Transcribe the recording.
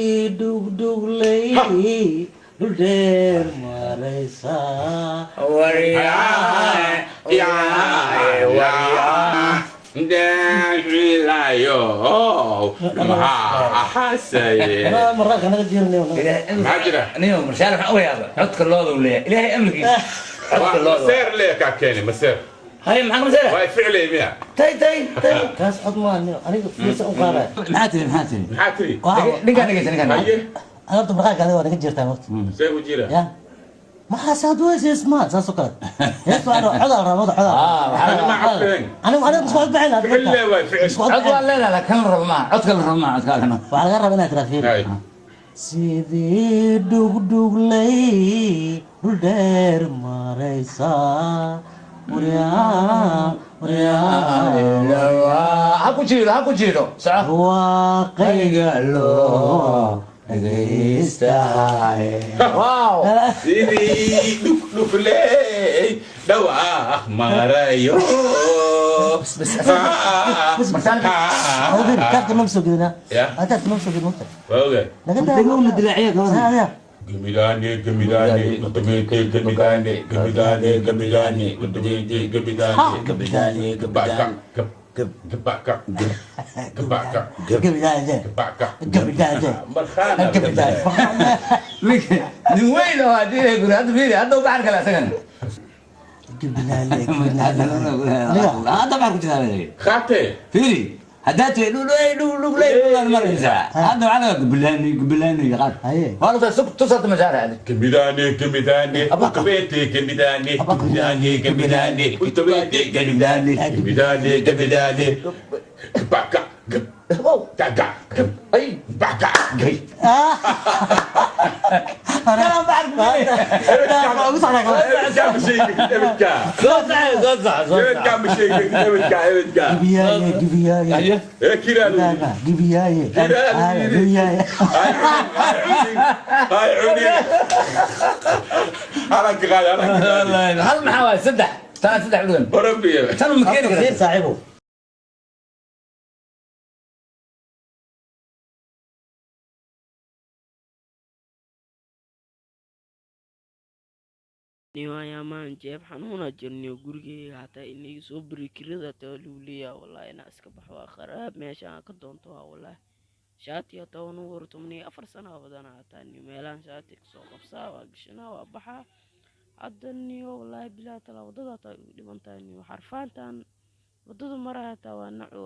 Dugdugley dulder maraysa Wariyaay wariyaay daacilayo maxaa xasay مرة كان جيرني ما jira نيو مرشال waxaan u yaabaa codka looda uu leeyahay ilaahay amrigiisa codka looda مسير ليك كاني مسير hay maxaa masala واي فعلي ميا tay كاس أضمان أنا في سؤال maxaatiri حاتري ninkaan dhegeysan ninkaan هي أنا تبغى كذا وأنا جيرتها وقت سير وجيره يا ما حساد ويش اسمه سكر يسمع عذر رمضان عذر انا ما عارفين أنا مش واقف بعنا فعلي واي فعل cod waa leedahay la kan rabo ma codka la rabo ma codkaagana وعلى غير ربنا ترى هاي sidii dhugdhugley dhuldheer maraysa ha ku jiiro soco waaqayga loo dhegeystahay wow سيدي دك لي دواء مرايو كابتن ممسك هنا يا كابتن ممسك هنا اوكي لكن تقول الدلاعيه كمان جميلاني جميلاني قطبيتي جميلاني جميلاني جميلاني قطبيتي جميلاني جباكا جباكا جباكا جبيداجه مرخانة nin weyn oo hadii guri hadda fiiri hadda u baxar kale asagan هذا بعرف كذا خاتي فيري هدات لولي مريزة هذا على قبلاني قال والله تصلت مزارع هذه جميلاني جميلاني قطبيتي جميلاني جميلاني جميلاني قطبيتي جميلاني جميلاني جميلاني جباكا جباكا اي جباكا انا بعرف كم شيء ابتكا كم شيء ابتكا جبيايه ايه كده جبيايه جبيايه هاي عوني انا كغالي انا كغالي هل محاول سدح ثلاث سدح بدون بربي كانوا مكينك صاحبه niwaayamaan jeeb xanuuna jirniyo gurigeyga hataa inay soo bari kirada taaluuliya wallahi ina iska baxo waa kharaab meesha aan ka doonto waa wallahi shaati hataa unu wartumnay 4 sano badana hataa ni meelaan shaati soo qabsaa waa gashanaa waa baxaa hadda niyo wallahi bilaa tala wadada taa dhibantaa niyo xarfaantan wadada mara hataa waa nacu